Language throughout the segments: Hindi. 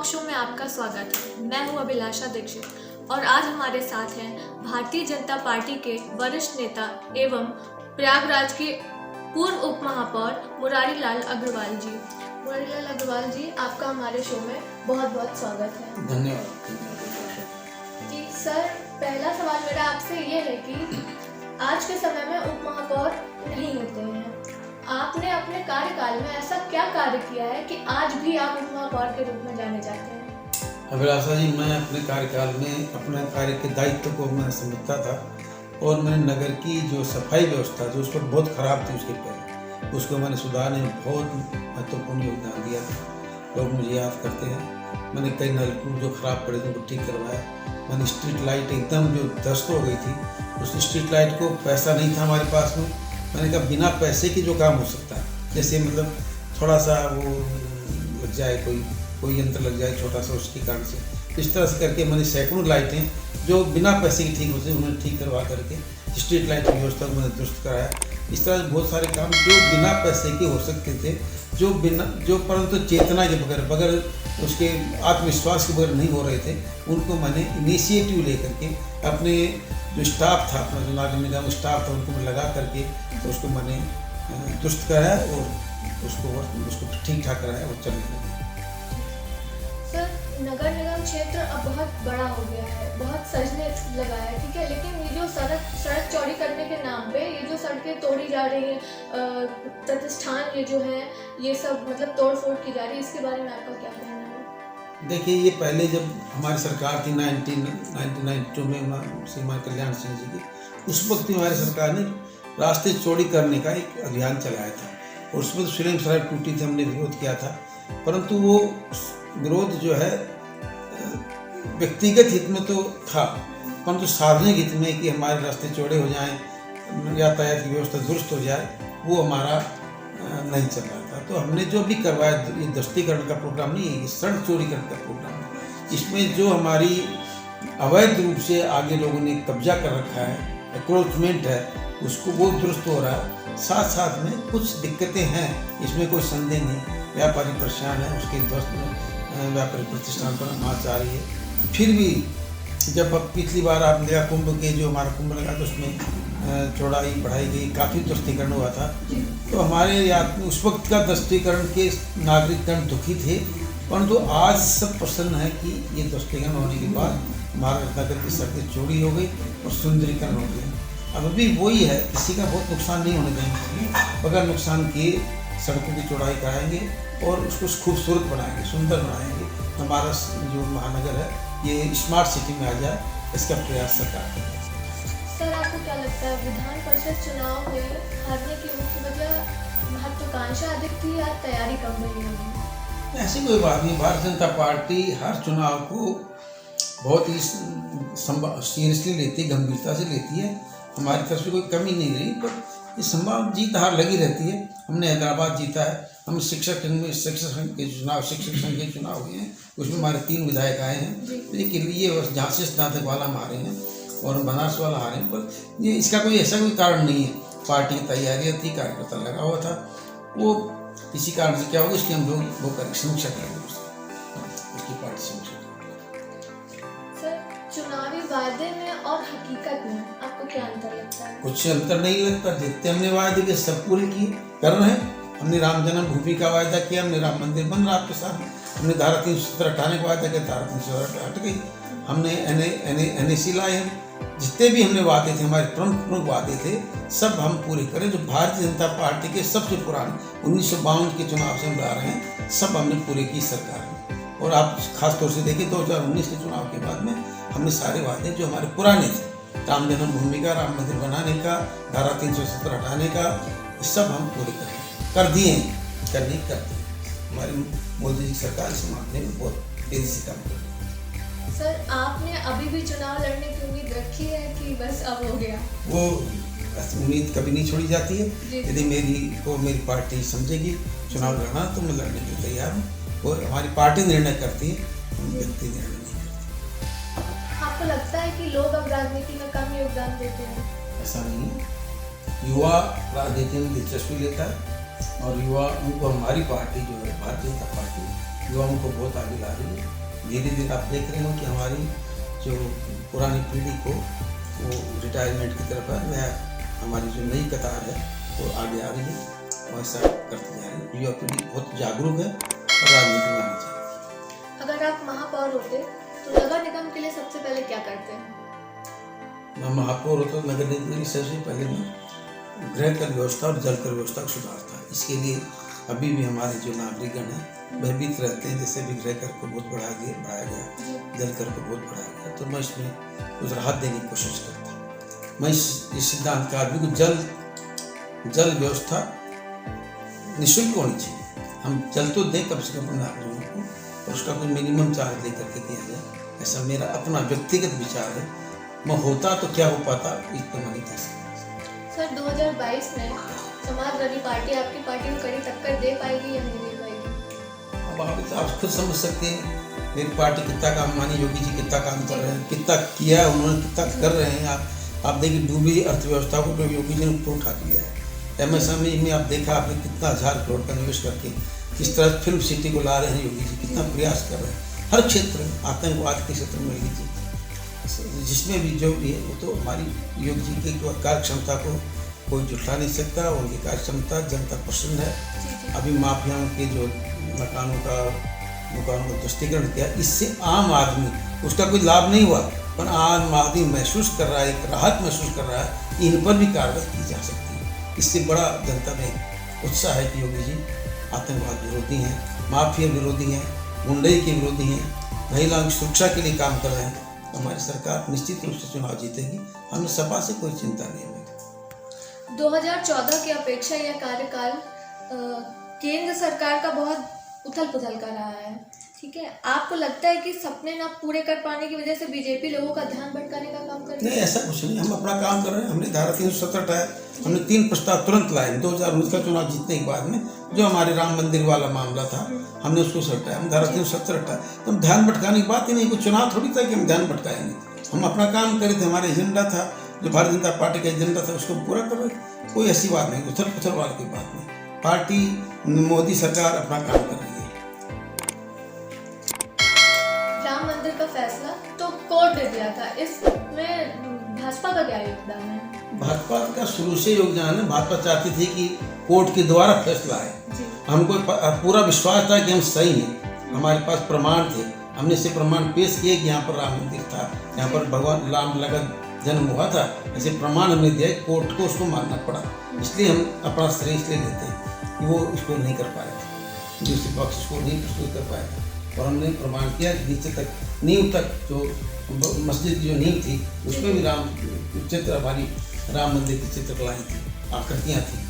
शो में आपका स्वागत है। मैं हूं अभिलाषा दीक्षित और आज हमारे साथ हैं भारतीय जनता पार्टी के वरिष्ठ नेता एवं प्रयागराज के पूर्व उप महापौर मुरारी लाल अग्रवाल जी। मुरारी लाल अग्रवाल जी, आपका हमारे शो में बहुत बहुत स्वागत है। धन्यवाद। जी सर, पहला सवाल मेरा आपसे ये है कि आज के समय में उप महापौर नहीं होते हैं। आपने अपने कार्यकाल में ऐसा क्या कार्य किया है कि आज भी आप उप महापौर के रूप में जाने जाते हैं? अभिलाषा जी, मैं अपने कार्यकाल में अपने कार्य के दायित्व को मैं समझता था और मैंने नगर की जो सफाई व्यवस्था जो उस पर बहुत खराब थी उसके पहले, उसको मैंने सुधारने में बहुत महत्वपूर्ण योगदान दिया था। लोग मुझे याद करते हैं। मैंने कई नलकूप जो खराब पड़े थे उनको ठीक करवाया। मैंने स्ट्रीट लाइट एकदम जो ध्वस्त हो गई थी, उस स्ट्रीट लाइट को पैसा नहीं था हमारे पास में, मैंने कहा बिना पैसे के जो काम हो सकता है, जैसे मतलब थोड़ा सा वो लग जाए, कोई यंत्र लग जाए छोटा सा, उसके कारण से इस तरह से करके मैंने सैकड़ों लाइटें जो बिना पैसे की ठीक होती उन्हें ठीक करवा करके स्ट्रीट लाइट की व्यवस्था को मैंने दुरुस्त कराया। इस तरह से बहुत सारे काम जो बिना पैसे के हो सकते थे, जो परंतु चेतना के बगैर उसके आत्मविश्वास के बगैर नहीं हो रहे थे, उनको मैंने इनिशिएटिव लेकर के अपने जो स्टाफ था, अपना जो नगर निगम स्टाफ था, उनको मैं लगा करके तो उसको मैंने दुरुस्त कराया और उसको ठीक ठाक कराया और चलने लगा। सर, नगर निगम क्षेत्र अब बहुत बड़ा हो गया है, बहुत सजने लगा है, ठीक है, लेकिन ये जो सड़क चौड़ी करने के नाम पे ये जो सड़कें तोड़ी जा रही हैं, प्रतिष्ठान ये जो है ये सब मतलब तोड़ फोड़ की जा रही है, इसके बारे में आपका क्या कहना है? देखिए, ये पहले जब हमारी सरकार थी 1992 में श्रीमान कल्याण सिंह जी की, उस वक्त हमारी सरकार ने रास्ते चौड़ी करने का एक अभियान चलाया था और उसमें तो स्वयं सड़क टूटी थी, हमने विरोध किया था, परंतु वो विरोध जो है व्यक्तिगत हित में तो था, परंतु सार्वजनिक हित में कि हमारे रास्ते चौड़े हो जाएं, यातायात की व्यवस्था दुरुस्त हो जाए, वो हमारा नहीं चल रहा था। तो हमने जो भी करवाया, ये दस्तीकरण का प्रोग्राम नहीं है, ये सड़क चौड़ीकरण का प्रोग्राम है। इसमें जो हमारी अवैध रूप से आगे लोगों ने कब्जा कर रखा है, एक्रोचमेंट है, उसको वो दुरुस्त हो रहा है। साथ साथ में कुछ दिक्कतें हैं, इसमें कोई संदेह नहीं। व्यापारी परेशान है, उसके ध्वस्त में व्यापारी प्रतिष्ठान पर आँच आ रही है। फिर भी जब अब पिछली बार आपने देखा कुंभ के जो हमारा कुंभ लगा तो उसमें चौड़ाई बढ़ाई गई, काफ़ी दस्तीकरण हुआ था। तो हमारे याद में उस वक्त का दस्तीकरण के नागरिकगण दुखी थे, परंतु आज सब प्रसन्न है कि ये दस्तीकरण होने के बाद हमारा नगर की सड़कें चौड़ी हो गई और सुंदरीकरण हो गई। अब भी वही है, किसी का बहुत नुकसान नहीं होने देंगे, बगैर नुकसान किए सड़कों की चौड़ाई कराएंगे और उसको खूबसूरत बनाएंगे, सुंदर बनाएंगे। हमारा जो महानगर है ये स्मार्ट सिटी में आ जाए, इसका प्रयास सरकार करेगी। सर, आपको क्या लगता है विधान परिषद चुनाव में हारने की मुख्य वजह महत्वाकांक्षा अधिक थी या तैयारी कम रही होगी? ऐसी कोई बात नहीं। भारतीय जनता पार्टी हर चुनाव को बहुत ही सीरियसली लेती है, गंभीरता से लेती है। हमारी तरफ से कोई कमी नहीं रही, पर इस संभव जीत हार लगी रहती है। हमने हैदराबाद जीता है, हम शिक्षक संघ के चुनाव हुए हैं, उसमें हमारे 3 विधायक आए हैं। लेकिन ये झांसी स्नातक वाला हमारे हैं और बनारस वाला हारे हैं, पर ये इसका कोई ऐसा कोई कारण नहीं है। पार्टी की तैयारी थी, कार्यकर्ता लगा हुआ था, वो किसी कारण से क्या होगा इसकी हम लोग वो करेंगे, समीक्षा करेंगे उसकी पार्टी समीक्षा। सर, चुनावी वादे में और हकीकत में आपको क्या अंतर लगता है? कुछ अंतर नहीं लगता। जितने हमने वादे के सब पूरे किए, कर रहे हैं। हमने राम जन्मभूमि का वायदा किया, हमने राम मंदिर बन रहा आपके सामने। हमने धारा 370 हटाने का वायदा किया, धारा 370 हट गई। हमने NAC लाए हैं। जितने भी हमने वादे थे, हमारे प्रमुख वादे थे, सब हम पूरे करें। जो भारतीय जनता पार्टी के सबसे पुराने 1952 के चुनाव से हम ला रहे हैं, सब हमने पूरे की सरकार में। और आप खास तौर से देखिए 2019 के चुनाव के बाद में हमने सारे वादे जो हमारे पुराने थे, राम जन्मभूमि का, राम मंदिर बनाने का, धारा 370 हटाने का, सब हम पूरे कर दिए, करते हैं। हमारी मोदी जी सरकार इस मामले में बहुत तेजी से काम कर रही है। सर, आपने अभी भी चुनाव लड़ने की उम्मीद रखी है कि बस अब हो गया? वो उम्मीद कभी नहीं छोड़ी जाती है। यदि मेरी पार्टी समझेगी चुनाव लड़ना तो मैं लड़ने के लिए तैयार हूँ, और हमारी पार्टी निर्णय करती है, हम व्यक्ति निर्णय नहीं करते। आपको लगता है कि लोग अब राजनीति में कम योगदान देते हैं? ऐसा नहीं है। युवा राजनीति में दिलचस्पी लेता है और युवा उनको हमारी पार्टी जो है भारतीय जनता पार्टी युवाओं को बहुत आगे ला रही है। धीरे धीरे आप देख रहे हो कि हमारी जो पुरानी पीढ़ी को वो रिटायरमेंट की तरफ है, वह हमारी जो नई कतार है वो आगे आ रही है और ऐसा करती जा रही है। युवा पीढ़ी बहुत जागरूक है और राजनीति में आनी चाहिए। अगर आप महापौर होते तो नगर निगम के लिए सबसे पहले क्या करते हैं? मैं महापौर होता तो नगर निगम के लिए सबसे पहले मैं गृह कर व्यवस्था और जल कर व्यवस्था को सुधारता। इसके लिए अभी भी हमारे जो नागरिकगण हैं भयभीत रहते हैं। जैसे भी गृह कर को बहुत बढ़ाया गया, जल कर को बहुत बढ़ाया गया, तो मैं इसमें कुछ राहत देने की कोशिश करता हूँ। मैं इस सिद्धांत का आदमी को जल व्यवस्था निःशुल्क होनी चाहिए। हम जल तो दें कम से कम नागरिकों को, और उसका कोई मिनिमम चार्ज दे करके दिया जाए, ऐसा मेरा अपना व्यक्तिगत विचार है। मैं होता तो क्या हो पाता, इस पर मैं नहीं कह सकता। सर 2022 में समाजवादी पार्टी आपकी पार्टी को कड़ी टक्कर दे पाएगी या नहीं दे पाएगी? अब आप खुद समझ सकते हैं मेरी पार्टी कितना काम, मानी योगी जी कितना काम कर रहे हैं, कितना किया है उन्होंने, कितना कर रहे हैं। आप देखिए डूबी अर्थव्यवस्था को योगी जी ने ऊपर उठा दिया है। MSME में आप देखा आपने कितना 1000 करोड़ का निवेश करके किस तरह फिल्म सिटी को ला रहे हैं योगी जी, कितना प्रयास कर रहे हैं। हर क्षेत्र में, आतंकवाद के क्षेत्र में लीजिए, जिसमें भी जो भी है वो तो हमारी योगी जी की कार्य क्षमता को कोई जुटा नहीं सकता। उनकी कार्य क्षमता जनता पसंद है। अभी माफियाओं के जो मकानों का ध्वस्तीकरण किया, इससे आम आदमी उसका कोई लाभ नहीं हुआ, पर आम आदमी महसूस कर रहा है, एक राहत महसूस कर रहा है। इन पर भी कार्रवाई की जा सकती है। इससे बड़ा जनता में उत्साह है कि योगी जी आतंकवाद विरोधी हैं, माफिया विरोधी हैं, गुंडई के विरोधी हैं, महिलाओं की सुरक्षा के लिए काम कर रहे हैं। हमारी सरकार निश्चित रूप से चुनाव जीतेगी, हमें सपा से कोई चिंता नहीं है। 2014 की अपेक्षा यह कार्यकाल केंद्र सरकार का बहुत उथल पुथल का रहा है, ठीक है। आपको लगता है कि सपने ना पूरे कर पाने की वजह से बीजेपी लोगों का ध्यान भटकाने का काम कर रही है? नहीं, ऐसा कुछ नहीं। हम अपना काम कर रहे हैं। हमने धारा 370 हटाया, हमने 3 प्रस्ताव तुरंत लाए 2019 का चुनाव जीतने के बाद में। जो हमारे राम मंदिर वाला मामला था हमने उसको हटाया, हम धारा 370 हटाया। तो हम ध्यान भटकाने की बात ही नहीं, कुछ चुनाव थोड़ी था कि हम ध्यान भटकाएंगे। हम अपना काम करे थे, हमारा एजेंडा था, जो भारतीय जनता पार्टी का एजेंडा था उसको पूरा कर रहे। कोई ऐसी बात नहीं, उथल पुथल वाली कोई बात नहीं। पार्टी मोदी सरकार अपना काम कर रही है। राम मंदिर का फैसला तो कोर्ट ने दिया था, इसमें भाजपा का क्या योगदान है? भाजपा का शुरू से योगदान है। भाजपा चाहती थी कि कोर्ट के द्वारा फैसला आए। हमको पूरा विश्वास था कि हम सही हैं, हमारे पास प्रमाण थे। हमने ऐसे प्रमाण पेश किए कि यहाँ पर राम मंदिर था, यहाँ पर भगवान राम लगा जन्म हुआ था, ऐसे प्रमाण हमने दिया। कोर्ट को उसको मानना पड़ा, इसलिए हम अपना श्रेय इसलिए लेते हैं कि वो इसको नहीं कर पाए थे, दूसरे पक्ष को नहीं प्रस्तुत कर पाए थे। और हमने प्रमाण किया नीचे तक, नींव तक, जो मस्जिद की जो नींव थी उसमें भी राम चित्र, हमारी राम मंदिर की चित्रकलाएँ थी, आकृतियाँ थी।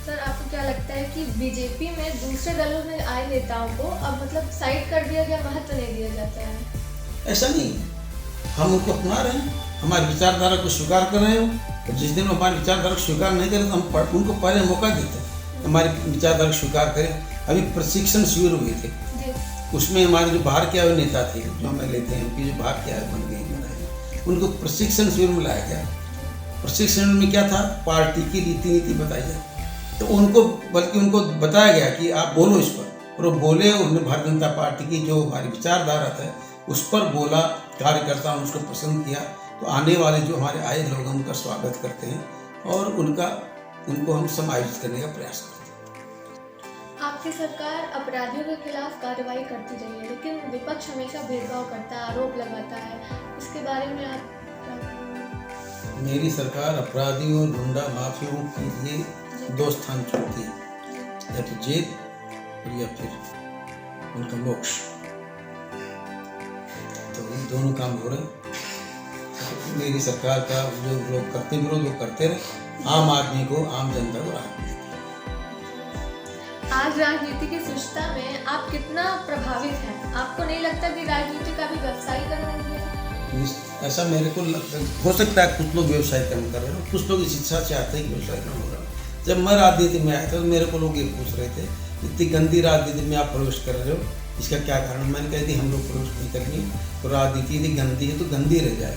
सर आपको क्या लगता है कि बीजेपी में दूसरे दलों में आए नेताओं को अब मतलब साइड कर दिया गया, महत्व नहीं दिया जाता है? ऐसा नहीं, हम उनको अपना रहे हैं, हमारी विचारधारा को स्वीकार कर रहे हो। और जिस दिन हमारी विचारधारा को स्वीकार नहीं करें तो हम उनको पहले मौका देते हैं हमारी विचारधारा को स्वीकार करें। अभी प्रशिक्षण शिविर हुए थे, उसमें हमारे जो बाहर के आए नेता थे, जो हमें लेते हैं कि जो बाहर के आए बन गए, उनको प्रशिक्षण शिविर में लाया गया। प्रशिक्षण में क्या था, पार्टी की रीति नीति बताई जाए, तो उनको बल्कि उनको बताया गया कि आप बोलो इस पर, और वो बोले। उन्होंने भारतीय जनता पार्टी की जो हमारी विचारधारा था उस पर बोला, कार्यकर्ताओं ने उसको पसंद किया। तो आने वाले जो हमारे आए लोग हैं उनका स्वागत करते हैं और उनको हम समायोजित करने का प्रयास करते हैं। आपकी सरकार अपराधियों के खिलाफ कार्रवाई करती रही है, लेकिन विपक्ष हमेशा भेदभाव करता है, आरोप लगाता है, इसके बारे में आप क्या कहेंगे? मेरी सरकार अपराधियों, गुंडा माफियाओं के लिए 2 स्थान छोड़ती है, या तो जेल और या फिर उनका मोक्ष। तो ये दोनों काम हो रहे हैं। तो मेरी सरकार का जो लोग करते विरोध वो करते रहे, आम आदमी को, आम जनता को राहत मिले। आज राजनीति की सुष्ठुता में आप कितना प्रभावित हैं? आपको नहीं लगता कि राजनीति का भी व्यवसायीकरण हो गया? ऐसा मेरे को हो सकता है, कुछ लोग व्यवसायीकरण कर रहे हो, कुछ लोग इस इच्छा से आते हैं कि व्यवसायीकरण हो रहा है। जब मैं राजनीति में आया था तो मेरे को लोग ये पूछ रहे थे, इतनी गंदी राजनीति में आप प्रवेश कर रहे हो, इसका क्या कारण? मैंने कहा थी हम लोग प्रवेश नहीं करेंगे, तो राजनीति यदि गंदी है तो गंदी रह जाए।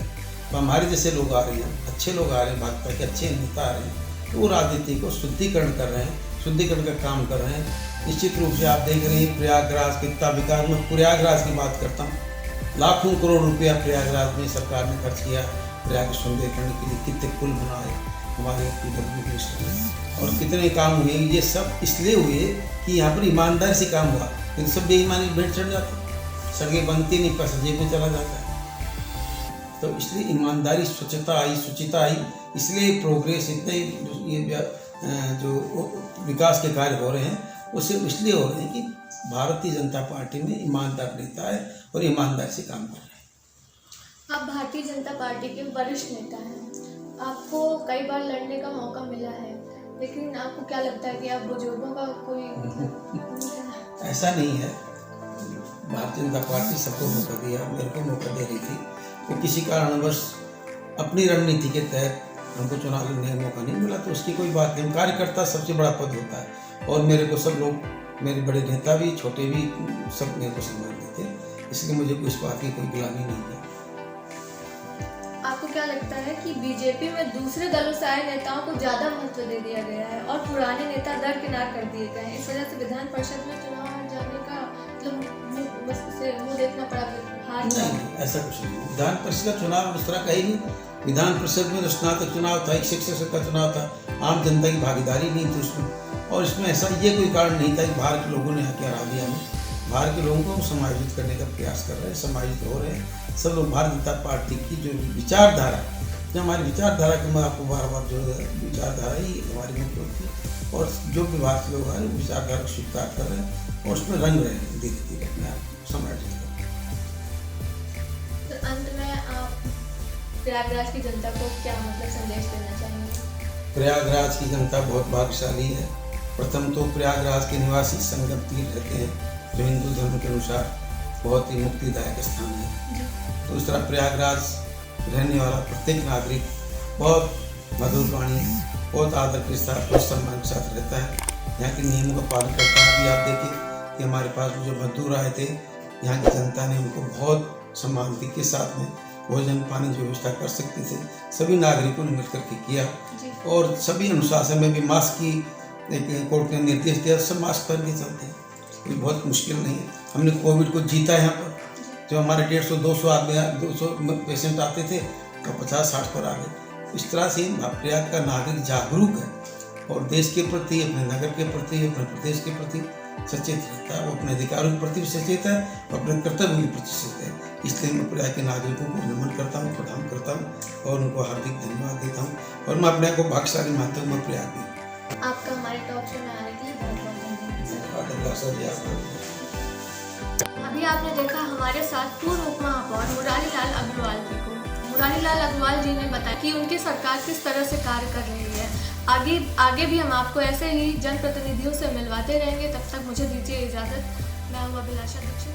तो हमारे जैसे लोग आ रहे हैं, अच्छे लोग आ रहे हैं, भाजपा के अच्छे नेता आ रहे हैं, तो वो राजनीति को शुद्धिकरण कर रहे हैं, शुद्धिकरण का काम कर रहे हैं। निश्चित रूप से आप देख रहे हैं प्रयागराज कितना विकास, मैं प्रयागराज की बात करता हूँ, लाखों करोड़ रुपया प्रयागराज में सरकार ने खर्च किया प्रयाग सुंदरीकरण के लिए, कितने पुल बनाए हमारे PWD मिनिस्टर ने, और कितने काम हुए। ये सब इसलिए हुए कि यहाँ पर ईमानदारी से काम हुआ, इन सब बेईमानी भेंट चढ़ जाती, सगे बनती नहीं, पैसा जेब में चला जाता है। तो इसलिए ईमानदारी, स्वच्छता आई, शुचिता आई, इसलिए प्रोग्रेस इतने ये जो विकास के कार्य हो रहे हैं वो सिर्फ इसलिए हो रहे हैं कि भारतीय जनता पार्टी में ईमानदार नेता है और ईमानदारी से काम कर रहे हैं। आप भारतीय जनता पार्टी के वरिष्ठ नेता हैं, आपको कई बार लड़ने का मौका मिला है, लेकिन आपको क्या लगता है कि आप बुजुर्गों का कोई ऐसा नहीं है। भारतीय जनता पार्टी सबको मौका दिया, मेरे को मौका दे रही थी, तो किसी कारणवश अपनी रणनीति के तहत हमको चुनाव लड़ने का मौका नहीं मिला, तो उसकी कोई बात नहीं। कार्यकर्ता सबसे बड़ा पद होता है और मेरे को सब लोग, मेरे बड़े नेता भी, छोटे भी, सब मेरे को सम्मान देते हैं, इसलिए मुझे इस बात की कोई गिलानी नहीं है। आपको क्या लगता है कि बीजेपी में दूसरे दलों से आए नेताओं को ज़्यादा महत्व दे दिया गया है और पुराने नेता दरकिनार कर दिए गए हैं, इस वजह से विधान परिषद में चुनाव हार जाने का मुँह देखना पड़ा? नहीं, ऐसा कुछ नहीं। विधान परिषद का चुनाव उस तरह का ही नहीं। विधान परिषद में तो स्नातक चुनाव था, एक शिक्षक का चुनाव था, आम जनता की भागीदारी नहीं थी उसमें, और इसमें ऐसा ये कोई कारण नहीं था कि बाहर के लोगों ने आके हरा दिया हमें। बाहर के लोगों को समायोजित करने का प्रयास कर रहे हैं, समायोजित हो रहे हैं सब लोग। भारतीय जनता पार्टी की जो विचारधारा, जो हमारी विचारधारा की, मैं आपको बार बार जो विचारधारा ही हमारी मुख्य होती है, और जो भी बाहर के लोग आए विचारधारा को स्वीकार कर रहे हैं और उसमें रंग रहे हैं, धीरे धीरे अपने आप समायोजित। तो अंत में आप प्रयागराज की जनता को क्या संदेश देना चाहेंगे? प्रयागराज की जनता बहुत भाग्यशाली है। प्रथम तो प्रयागराज के निवासी संगम तीर्थ रहते हैं, जो हिंदू धर्म के अनुसार बहुत ही मुक्तिदायक स्थान है। दूसरा, प्रयागराज रहने वाला प्रत्येक नागरिक बहुत मधुर वाणी, बहुत आदर के साथ, बहुत सम्मान के साथ रहता है, यहाँ के नियमों का पालन करता है। अभी आप देखिए कि हमारे पास जो मजदूर आए थे, यहाँ की जनता ने उनको बहुत सम्मान के साथ में भोजन पानी जो व्यवस्था कर सकते थे, सभी नागरिकों ने मिलकर के किया, और सभी अनुशासन में भी मास्क की एक कोर्ट ने निर्देश दिया, सब मास्क पहन के चलते हैं, कोई बहुत मुश्किल नहीं है। हमने कोविड को जीता है। यहाँ पर जो हमारे 150-200 आदमी 200 पेशेंट आते थे तो 50-60 पर आ गए। इस तरह से प्रयाग का नागरिक जागरूक है और देश के प्रति, अपने नगर के प्रति, अपने प्रदेश के प्रति सचेत रहता है। वो अपने अधिकारों के प्रति भी सचेत है और अपने कर्तव्य के प्रति सचेत है। इसलिए मैं प्रयाग के नागरिकों को नमन करता हूँ, प्रणाम करता हूँ और उनको हार्दिक धन्यवाद देता हूँ, और मैं अपने को भाग्यशाली मानता हूँ। मैं प्रयाग भी आपका हमारे टॉक शो में आने के लिए बहुत बहुत धन्यवाद। अभी आपने देखा हमारे साथ पूर्व उप महापौर मुरारी लाल अग्रवाल जी को। मुरारी लाल अग्रवाल जी ने बताया कि उनकी सरकार किस तरह से कार्य कर रही है। आगे भी हम आपको ऐसे ही जनप्रतिनिधियों से मिलवाते रहेंगे। तब तक मुझे दीजिए इजाज़त। मैं हूँ अभिलाषा दीक्षित।